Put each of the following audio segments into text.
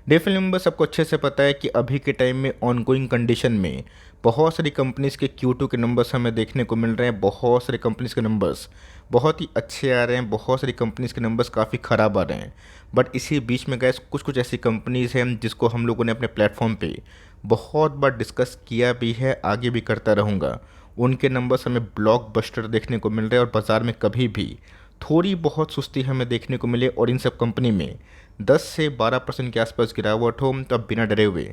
Definitely member सबको अच्छे से पता है कि अभी के टाइम में ऑनगोइंग कंडीशन में बहुत सारी कंपनीज के Q2 के नंबर्स हमें देखने को मिल रहे हैं। बहुत सारी कंपनीज के नंबर्स बहुत ही अच्छे आ रहे हैं, बहुत सारी कंपनीज के नंबर्स काफ़ी ख़राब आ रहे हैं। बट इसी बीच में गैस कुछ कुछ ऐसी कंपनीज हैं जिसको हम लोगों ने अपने प्लेटफॉर्म पे बहुत बार डिस्कस किया भी है, आगे भी करता रहूँगा। उनके नंबर्स हमें ब्लॉकबस्टर देखने को मिल रहे हैं और बाज़ार में कभी भी थोड़ी बहुत सुस्ती हमें देखने को मिले और इन सब कंपनी में 10 से 12% के आसपास गिरावट हो तो आप बिना डरे हुए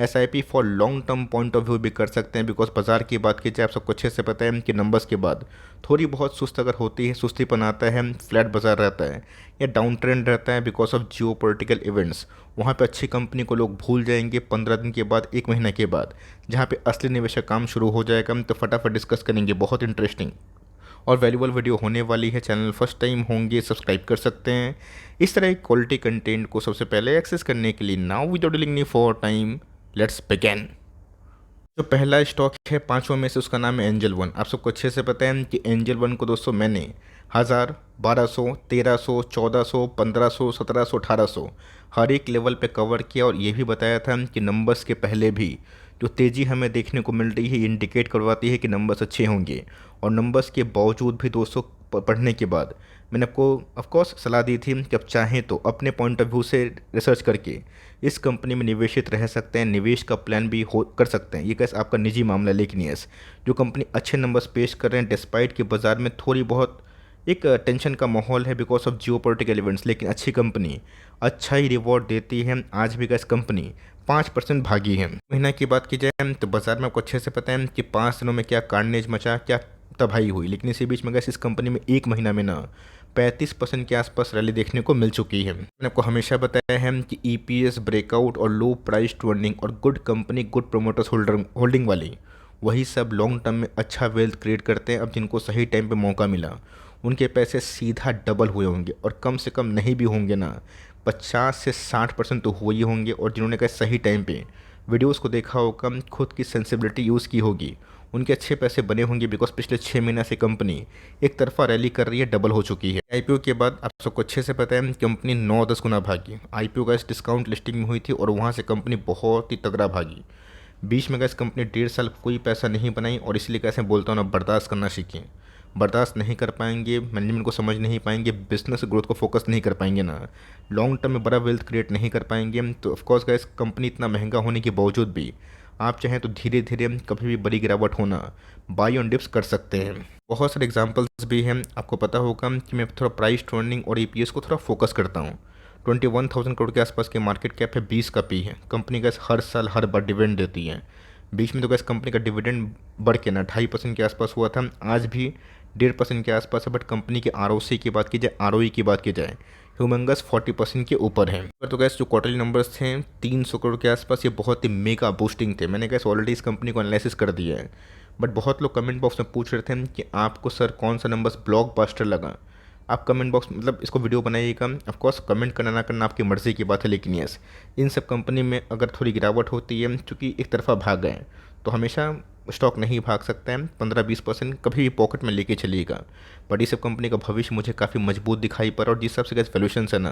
SIP for long term point of view भी कर सकते हैं। बिकॉज बाजार की बात की जाए, आप सबको अच्छे से पता है कि नंबर्स के बाद थोड़ी बहुत सुस्त अगर होती है, सुस्तीपन आता है, फ्लैट बाजार रहता है या डाउन ट्रेंड रहता है because of geo political events, वहाँ पे अच्छी कंपनी को लोग भूल जाएंगे 15 दिन के बाद, एक महीने के बाद, जहाँ पे असली निवेशक काम शुरू हो जाएगा। तो फटाफट डिस्कस करेंगे, बहुत इंटरेस्टिंग और वैल्यूबल वीडियो होने वाली है। चैनल फर्स्ट टाइम होंगे सब्सक्राइब कर सकते हैं इस तरह की क्वालिटी कंटेंट को सबसे पहले एक्सेस करने के लिए। Now without dealing any for time, let's begin. जो पहला स्टॉक है पांचों में से, उसका नाम है एंजल वन। आप सबको अच्छे से पता है कि एंजल वन को दोस्तों मैंने 1000, 1200, 1300, 1400, 1500, 1700, 1800 हर एक लेवल पे कवर किया और ये भी बताया था कि नंबर्स के पहले भी जो तेज़ी हमें देखने को मिल रही है इंडिकेट करवाती है कि नंबर्स अच्छे होंगे। और नंबर्स के बावजूद भी दोस्तों पढ़ने के बाद मैंने आपको ऑफकोर्स सलाह दी थी कि आप चाहें तो अपने पॉइंट ऑफ व्यू से रिसर्च करके इस कंपनी में निवेशित रह सकते हैं, निवेश का प्लान भी हो कर सकते हैं। ये कैसे आपका निजी मामला है, लेकिन यस जो कंपनी अच्छे नंबर्स पेश कर रहे हैं डिस्पाइट कि बाज़ार में थोड़ी बहुत एक टेंशन का माहौल है because of geo political events, लेकिन अच्छी कंपनी अच्छा ही रिवॉर्ड देती है। आज भी गैस कंपनी 5% भागी है। महीना की बात की जाए तो बाजार में आपको अच्छे से पता है कि 5 दिनों में क्या कार्नेज मचा, क्या तबाही हुई, लेकिन इसी बीच में गैस इस कंपनी में एक महीना में ना 35% के आसपास रैली देखने को मिल चुकी है। मैंने आपको हमेशा बताया है कि EPS ब्रेकआउट और लो प्राइस टू अर्निंग और good company, good promoters holding वाली वही सब लॉन्ग टर्म में अच्छा वेल्थ क्रिएट करते हैं। अब जिनको सही टाइम पे मौका मिला उनके पैसे सीधा डबल हुए होंगे और कम से कम नहीं भी होंगे ना 50 से 60% तो हुए ही होंगे। और जिन्होंने कहा सही टाइम पे वीडियोस को देखा होगा, खुद की सेंसिबिलिटी यूज़ की होगी, उनके अच्छे पैसे बने होंगे। बिकॉज पिछले 6 महीने से कंपनी एक तरफा रैली कर रही है, डबल हो चुकी है। IPO के बाद आप सबको अच्छे से पता है कंपनी 9-10 गुना भागी। IPO का इस डिस्काउंट लिस्टिंग में हुई थी और वहाँ से कंपनी बहुत ही तगड़ा भागी। बीच में गैस कंपनी 1.5 साल कोई पैसा नहीं बनाई और इसलिए कैसे बोलता हूँ ना, बर्दाश्त करना सीखें। बर्दाश्त नहीं कर पाएंगे, मैनेजमेंट को समझ नहीं पाएंगे, बिजनेस ग्रोथ को फोकस नहीं कर पाएंगे ना, लॉन्ग टर्म में बड़ा वेल्थ क्रिएट नहीं कर पाएंगे। तो ऑफकोर्स गैस कंपनी इतना महंगा होने के बावजूद भी आप चाहें तो धीरे धीरे कभी भी बड़ी गिरावट होना बाई ऑन डिप्स कर सकते हैं। बहुत सारे एग्जांपल्स भी हैं। आपको पता होगा कि मैं थोड़ा प्राइस टू अर्निंग और EPS को थोड़ा फोकस करता हूँ। 21,000 करोड़ के आसपास की मार्केट कैप है, 20 का पी है। कंपनी गैस हर साल हर बार डिविडेंड देती है। बीच में तो गैस कंपनी का डिविडेंड बढ़ के ना 2.5% के आसपास हुआ था, आज भी 1.5% के आसपास है। बट कंपनी के ROC की बात की जाए, ROE की बात की जाए, ह्यूमंगस 40% के ऊपर है। तो गैस जो क्वार्टरली नंबर्स थे 300 करोड़ के आसपास, ये बहुत ही मेगा बूस्टिंग थे। मैंने गैस ऑलरेडी इस कंपनी को एनालिसिस कर दिया है। बट बहुत लोग कमेंट बॉक्स में पूछ रहे थे कि आपको सर कौन सा नंबर्स ब्लॉकबस्टर लगा। आप कमेंट बॉक्स मतलब इसको वीडियो बनाइएगा। ऑफकोर्स कमेंट करना ना करना आपकी मर्ज़ी की बात है, लेकिन यस इन सब कंपनी में अगर थोड़ी गिरावट होती है क्योंकि एक तरफा भाग गए तो हमेशा स्टॉक नहीं भाग सकता है। 15-20% कभी भी पॉकेट में लेके चलिएगा। बट ये सब कंपनी का भविष्य मुझे काफ़ी मजबूत दिखाई पड़ा और जिस हिसाब से गैस वैल्यूशन है ना,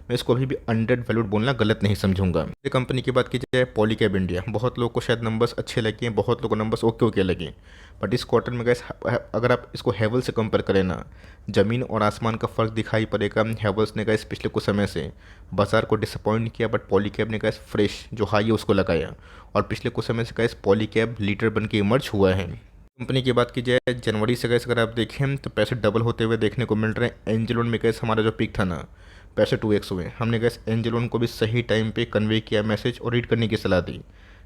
मैं इसको अभी भी अंडर वैल्यूड बोलना गलत नहीं समझूंगा। ये कंपनी की बात की जाए पॉलीकैब इंडिया, बहुत लोगों को शायद नंबर्स अच्छे लगे, बहुत लोगों को नंबर्स ओके ओके लगे। बट इस क्वार्टर में गैस अगर आप इसको हैवल से कंपेयर करें ना, ज़मीन और आसमान का फ़र्क दिखाई पड़ेगा। हैवल्स ने गैस पिछले कुछ समय से बाजार को डिसअपॉइंट किया, बट पॉलीकैब ने गैस फ्रेश जो हाई है उसको लगाया और पिछले कुछ समय से गैस पॉलीकैब लीडर बन के इमर्ज हुआ है। कंपनी की बात की जाए जनवरी से गैस अगर आप देखें तो पैसे डबल होते हुए देखने को मिल रहे हैं। एंजल वन में गैस हमारा जो पिक था ना, पैसे 2x हुए। हमने गैस एंजल वन को भी सही टाइम पे कन्वे किया मैसेज और रीड करने की सलाह दी।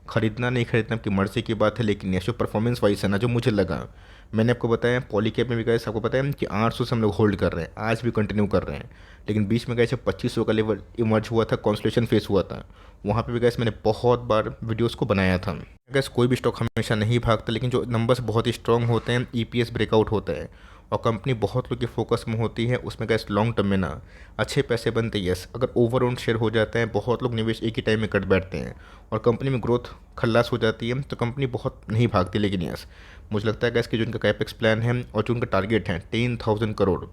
खरीदना नहीं खरीदना आपकी मर्ज़ी की बात है, लेकिन ये जो परफॉर्मेंस वाइज है ना, जो मुझे लगा, मैंने आपको बताया पॉलीकैब में भी गैस आपको पता है कि 800 से हम लोग होल्ड कर रहे हैं, आज भी कंटिन्यू कर रहे हैं। लेकिन बीच में गैस जब 2500 का लेवल इमर्ज हुआ था, कॉन्सलेशन फेस हुआ था, वहाँ पे भी गैस मैंने बहुत बार वीडियोस को बनाया था। गैस कोई भी स्टॉक हमेशा नहीं भागता, लेकिन जो नंबर्स बहुत ही स्ट्रॉन्ग होते हैं, EPS ब्रेकआउट होता है और कंपनी बहुत लोग के फोकस में होती है, उसमें गैस लॉन्ग टर्म में ना अच्छे पैसे बनते हैं। यस अगर ओवर ओन शेयर हो जाता है, बहुत लोग निवेश एक ही टाइम में कर बैठते हैं और कंपनी में ग्रोथ खल्लास हो जाती है, तो कंपनी बहुत नहीं भागती। लेकिन यस मुझे लगता है गैस कि जो उनका कैपेक्स प्लान है और जो उनका टारगेट है 10,000 करोड़,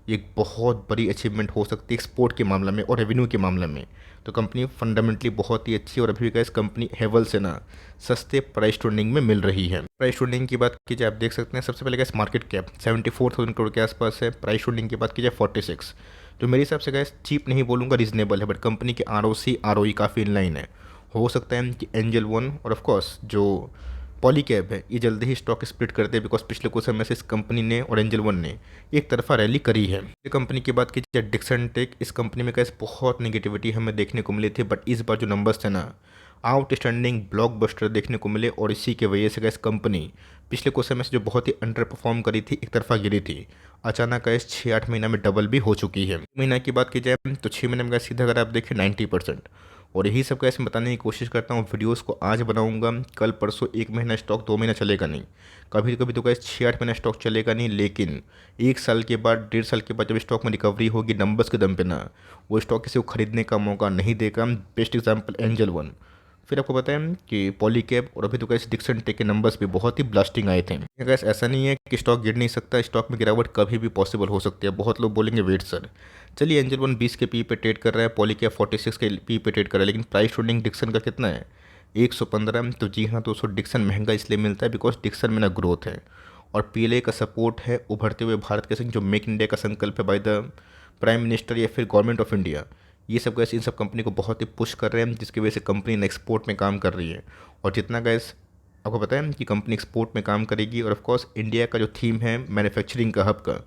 ये एक बहुत बड़ी अचीवमेंट हो सकती है एक्सपोर्ट के मामले में और रेवेन्यू के मामले में। तो कंपनी फंडामेंटली बहुत ही अच्छी है और अभी भी गाइस कंपनी हेवल से ना सस्ते प्राइस टूर्निंग में मिल रही है। प्राइस टूर्निंग की बात की जाए आप देख सकते हैं सबसे पहले गाइस मार्केट कैप 74,000 करोड़ के आसपास है। प्राइस टूर्निंग की बात की जाए 46, तो मेरे हिसाब से गाइस चीप नहीं बोलूँगा, रीजनेबल है, बट कंपनी के ROC ROE काफ़ी इनलाइन है। हो सकता है कि एंजल वन और ऑफ कोर्स जो पॉलीकैब है ये जल्दी ही स्टॉक स्प्लिट कर दे, बिकॉज पिछले कुछ समय से इस कंपनी ने और एंजल वन ने एक तरफा रैली करी है। ये कंपनी की बात की जाए डिक्सन टेक, इस कंपनी में कैसे बहुत नेगेटिविटी हमें देखने को मिली थी, बट इस बार जो नंबर्स थे ना आउटस्टैंडिंग ब्लॉकबस्टर देखने को मिले और इसी के वजह से गैस कंपनी पिछले कुछ समय से जो बहुत ही अंडर परफॉर्म करी थी, एक तरफा गिरी थी, अचानक गैस 6-8 महीना में डबल भी हो चुकी है। महीना की बात की जाए तो 6 महीने में गैस सीधा अगर आप देखें 90%। और यही सब कैसे बताने की कोशिश करता हूँ, वीडियोस को आज बनाऊंगा, कल परसों 1 महीना स्टॉक 2 महीना चलेगा नहीं, कभी कभी तो कैसे 6-8 महीना स्टॉक चलेगा नहीं, लेकिन 1 साल के बाद 1.5 साल के बाद जब स्टॉक में रिकवरी होगी नंबर्स के दम पे ना, वो स्टॉक किसी को खरीदने का मौका नहीं देगा। बेस्ट एग्जाम्पल एंजल वन, फिर आपको बताएं कि पॉलीकैब और अभी तो कैसे डिक्सन टेक के नंबर्स भी बहुत ही ब्लास्टिंग आए थे। कैसे ऐसा नहीं है कि स्टॉक गिर नहीं सकता, स्टॉक में गिरावट कभी भी पॉसिबल हो सकती है। बहुत लोग बोलेंगे वेट सर, चलिए एंजल वन 20 के पी पे ट्रेड कर रहा है, पॉलीकैब 46 के पी पे ट्रेड कर रहा है, लेकिन प्राइस ट्रेडिंग डिक्सन का कितना है 115। तो जी हाँ दोस्तों, डिक्सन महंगा इसलिए मिलता है बिकॉज डिक्सन में ना ग्रोथ है और PLA का सपोर्ट है उभरते हुए भारत के संग जो मेक इंडिया का संकल्प है बाय द प्राइम मिनिस्टर या फिर गवर्नमेंट ऑफ इंडिया। ये सब गैस इन सब कंपनी को बहुत ही पुश कर रहे हैं, जिसकी वजह से कंपनी एक्सपोर्ट में काम कर रही है। और जितना गैस आपको पता है कि कंपनी एक्सपोर्ट में काम करेगी और ऑफ कोर्स इंडिया का जो थीम है मैन्युफैक्चरिंग का हब का,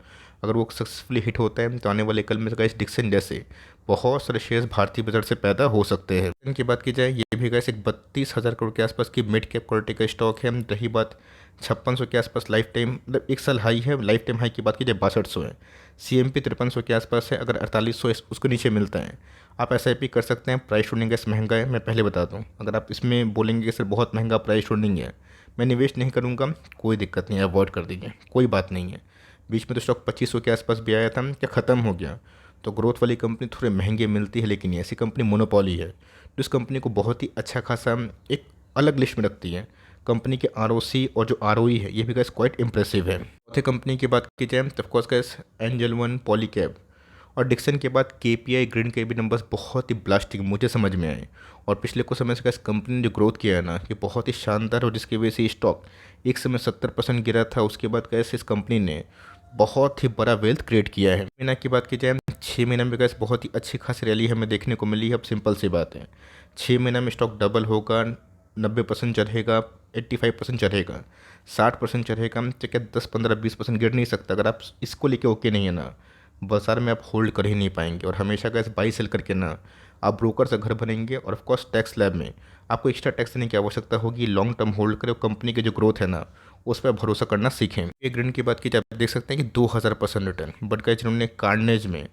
अगर वो सक्सेसफुली हिट होता है तो आने वाले कल में गैस डिक्सन जैसे बहुत सारे शेयर्स भारतीय बाजार से पैदा हो सकते हैं। इनकी बात की जाए ये भी गैस एक 32,000 करोड़ के आसपास की मिड कैप क्वालिटी का स्टॉक है। रही बात 5600 के आसपास लाइफ टाइम मतलब 1 साल हाई है, लाइफ टाइम हाई की बात की जाए 6200 है। CMP 5300 के आसपास है, अगर 4800 उसको नीचे मिलता है आप SIP कर सकते हैं। प्राइस टूर्निंग गैस महंगा है, मैं पहले बता दूँ, अगर आप इसमें बोलेंगे कि सर बहुत महंगा प्राइस टूर्निंग है मैं निवेश नहीं करूँगा, कोई दिक्कत नहीं है, अवॉइड कर दीजिए, कोई बात नहीं है। बीच में तो स्टॉक 2500 के आसपास भी आया था, क्या ख़त्म हो गया। तो ग्रोथ वाली कंपनी थोड़े महंगे मिलती है, लेकिन ऐसी कंपनी मोनोपोली है जो इस कंपनी को बहुत ही अच्छा खासा एक अलग लिस्ट में रखती है। कंपनी के ROC और जो ROE है ये भी गैस क्वाइट इंप्रेसिव है। चौथे कंपनी की बात की जाए तो of course gas angel one, Polycab और डिक्सन के बाद KPI ग्रीन के भी नंबर्स बहुत ही ब्लास्टिंग मुझे समझ में आए। और पिछले कुछ समय से गैस कंपनी ने जो ग्रोथ किया है ना ये बहुत ही शानदार, और जिसकी वजह से स्टॉक एक समय 70% गिरा था, उसके बाद गैस इस कंपनी ने बहुत ही बड़ा वेल्थ क्रिएट किया है। महीना की बात की जाए 6 महीने में गैस बहुत ही अच्छी खासी रैली हमें देखने को मिली है। अब सिंपल सी बात है, 6 महीना में स्टॉक डबल होगा, 90% चढ़ेगा, 85% चढ़ेगा, 60% चढ़ेगा, तो क्या 10-15-20% गिर नहीं सकता। अगर आप इसको लेके ओके नहीं है ना, बाजार में आप होल्ड कर ही नहीं पाएंगे। और हमेशा गैस बाई सेल करके ना आप ब्रोकर से घर बनेंगे और ऑफकोर्स टैक्स लैब में आपको एक्स्ट्रा टैक्स देने की आवश्यकता होगी। लॉन्ग टर्म होल्ड करें और कंपनी की जो ग्रोथ है ना उस पर भरोसा करना सीखें। एक ग्रीन की बात की जाए आप देख सकते हैं कि 2000% रिटर्न, बट गए जिन्होंने कार्नेज में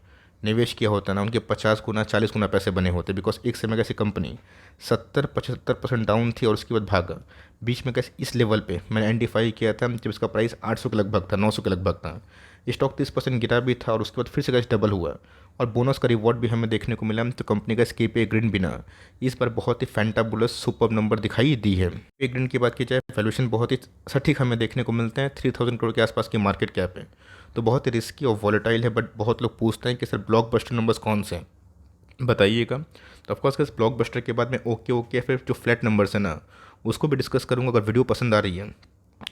निवेश किया होता है ना उनके 50 गुना 40 गुना पैसे बने होते, बिकॉज एक समय कैसी कंपनी 70-75% डाउन थी और उसके बाद भागा। बीच में कैसे इस लेवल पे मैंने आइडेंटिफाई किया था जब इसका प्राइस 800 के लगभग था, 900 के लगभग था, स्टॉक 30% गिरा भी था और उसके बाद फिर से कैसे डबल हुआ और बोनस का रिवॉर्ड भी हमें देखने को मिला। तो कंपनी का KPI ग्रीन बिना इस पर बहुत ही फैंटाबुलस सुपर नंबर दिखाई दी है। KPI ग्रीन की बात की जाए वैल्यूएशन बहुत ही सटीक हमें देखने को मिलते हैं, 3000 करोड़ के आसपास की मार्केट कैप है, तो बहुत ही रिस्की और वॉलेटाइल है। बट बहुत लोग पूछते हैं कि सर ब्लॉकबस्टर नंबर्स कौन से हैं बताइएगा। तो ऑफकोर्स इस ब्लॉकबस्टर के बाद में ओके फिर जो फ्लैट नंबर्स है ना उसको भी डिस्कस करूँगा। अगर वीडियो पसंद आ रही है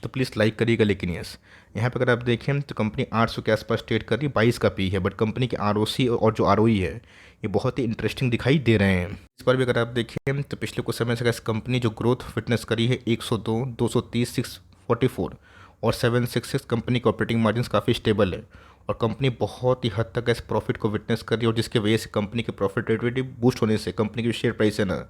तो प्लीज़ लाइक करिएगा। लेकिन यस, यहाँ पे अगर आप देखें तो कंपनी 800 के आसपास ट्रेड कर रही है, 22 का पी है, बट कंपनी के ROC और जो ROE है ये बहुत ही इंटरेस्टिंग दिखाई दे रहे हैं। इस पर भी अगर आप देखें तो पिछले कुछ समय से कंपनी जो ग्रोथ फिटनेस करी है 102, 230, 644 और 766, कंपनी के ऑपरेटिंग मार्जिन काफ़ी स्टेबल है और कंपनी बहुत ही हद तक इस प्रॉफिट को विटनेस कर रही है। और जिसकी वजह से कंपनी की प्रॉफिटेबिलिटी बूस्ट होने से कंपनी की शेयर प्राइस है ना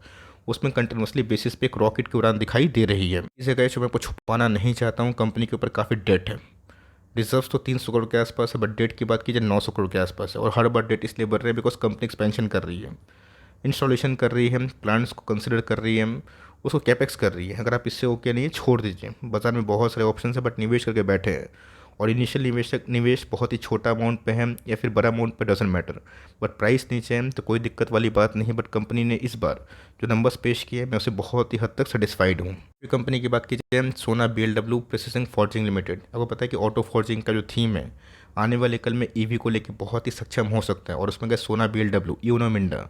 उसमें कंटिन्यूसली बेसिस पे एक रॉकेट की उड़ान दिखाई दे रही है। इसे गए मैं कुछ छुपाना नहीं चाहता हूँ, कंपनी के ऊपर काफ़ी डेट है। रिजर्व्स तो 300 करोड़ के आसपास है, बट डेट की बात कीजिए 900 करोड़ के आसपास है। और हर बार डेट इसलिए बढ़ रही है बिकॉज कंपनी एक्सपेंशन कर रही है, इंस्टॉलेशन कर रही है, प्लान्स को कंसिडर कर रही है, उसको कैपेक्स कर रही है। अगर आप इससे ओके नहीं है छोड़ दीजिए, बाजार में बहुत सारे ऑप्शन है, बट निवेश करके बैठे हैं और इनिशियल निवेश बहुत ही छोटा अमाउंट पे है या फिर बड़ा अमाउंट पे डजंट मैटर, बट प्राइस नीचे है तो कोई दिक्कत वाली बात नहीं। बट कंपनी ने इस बार जो नंबर्स पेश किए मैं उससे बहुत ही हद तक सेटिस्फाइड हूँ। कंपनी की बात कीजिए सोना BLW प्रोसेसिंग फॉर्जिंग लिमिटेड, आपको पता है कि ऑटो फॉर्जिंग का जो थीम है आने वाले कल में ईवी को लेकर बहुत ही सक्षम हो सकता है। और उसमें गैस सोना बीएलडब्ल्यू, यूनो मिंडा,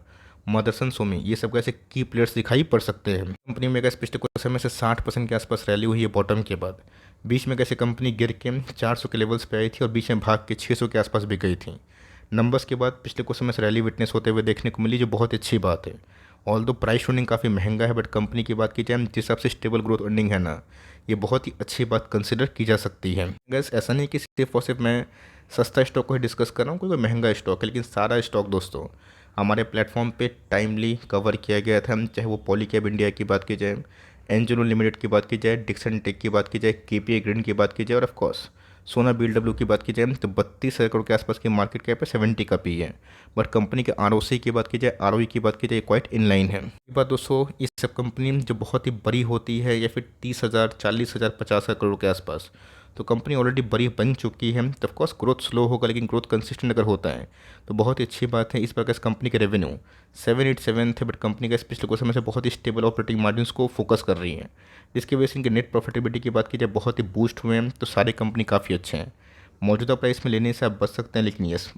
मदरसन सोमी, ये सब ऐसे की प्लेयर्स दिखाई पड़ सकते हैं। कंपनी में गैस पिछले कुछ समय से 60% के आसपास रैली हुई है बॉटम के बाद। बीच में कैसे कंपनी गिर के 400 के लेवल्स पे आई थी और बीच में भाग के 600 के आसपास भी गई थी। नंबर्स के बाद पिछले कुछ समय से रैली विटनेस होते हुए देखने को मिली, जो बहुत अच्छी बात है। ऑल दो प्राइस अर्निंग काफ़ी महंगा है, बट कंपनी की बात की जाए जिस हिसाब से स्टेबल ग्रोथ अर्निंग है ना, ये बहुत ही अच्छी बात कंसिडर की जा सकती है। गैस ऐसा नहीं कि सिर्फ और सिर्फ मैं सस्ता स्टॉक को ही डिस्कस कर रहा हूँ, कोई महंगा स्टॉक है, लेकिन सारा स्टॉक दोस्तों हमारे प्लेटफॉर्म पे टाइमली कवर किया गया था। चाहे वो पॉलीकैब इंडिया की बात की जाए, एंजेलो लिमिटेड की बात की जाए, डिक्सन टेक की बात की जाए, केपीए ग्रीन की बात की जाए, और ऑफ कोर्स सोना बीएलडब्ल्यू की बात की जाए तो 32,000 करोड़ के आसपास की मार्केट कैप है, 70 का पी है। बट कंपनी के आरओसी की बात की जाए, आरओई की बात की जाए, क्वाइट इन लाइन है। ये बात दोस्तों इस सब कंपनी जो बहुत ही बड़ी होती है या फिर 30,000, 40,000, 50,000 करोड़ के आसपास, तो कंपनी ऑलरेडी बड़ी बन चुकी है। तो ऑफकोर्स ग्रोथ स्लो होगा, लेकिन ग्रोथ कंसिस्टेंट अगर होता है तो बहुत ही अच्छी बात है। इस प्रकार से कंपनी के रेवेन्यू 787 थे, बट कंपनी का इस पिछले कुछ समय से बहुत ही स्टेबल ऑपरेटिंग मार्जिन को फोकस कर रही है, जिसकी वजह से इनके नेट प्रॉफिटेबिलिटी की बात की जाए बहुत ही बूस्ट हुए हैं। तो सारे कंपनी काफ़ी अच्छे हैं। मौजूदा प्राइस में लेने से आप बच सकते हैं, लेकिन यस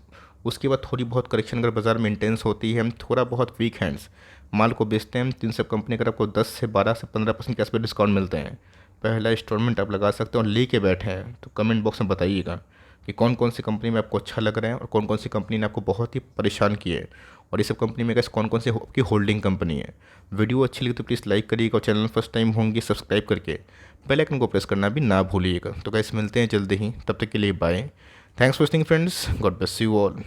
उसके बाद थोड़ी बहुत करेक्शन अगर बाजार में इंटेंस होती है, हम थोड़ा बहुत वीक हैंड्स माल को बेचते हैं, तो इन सब कंपनी अगर आपको 10 से 12 से 15% के आसपास डिस्काउंट मिलते हैं, पहला इंस्टॉलमेंट आप लगा सकते हैं और ले के बैठे हैं। तो कमेंट बॉक्स में बताइएगा कि कौन कौन सी कंपनी में आपको अच्छा लग रहा है और कौन कौन सी कंपनी ने आपको बहुत ही परेशान किया है, और ये सब कंपनी में कैसे कौन कौन सी आपकी होल्डिंग कंपनी है। वीडियो अच्छी लगी तो प्लीज़ लाइक करिएगा, और चैनल फर्स्ट टाइम होंगे सब्सक्राइब करके बेल आइकन को प्रेस करना भी ना भूलिएगा। तो गाइस मिलते हैं जल्दी ही, तब तक के लिए bye. Thanks for watching friends, God bless you all.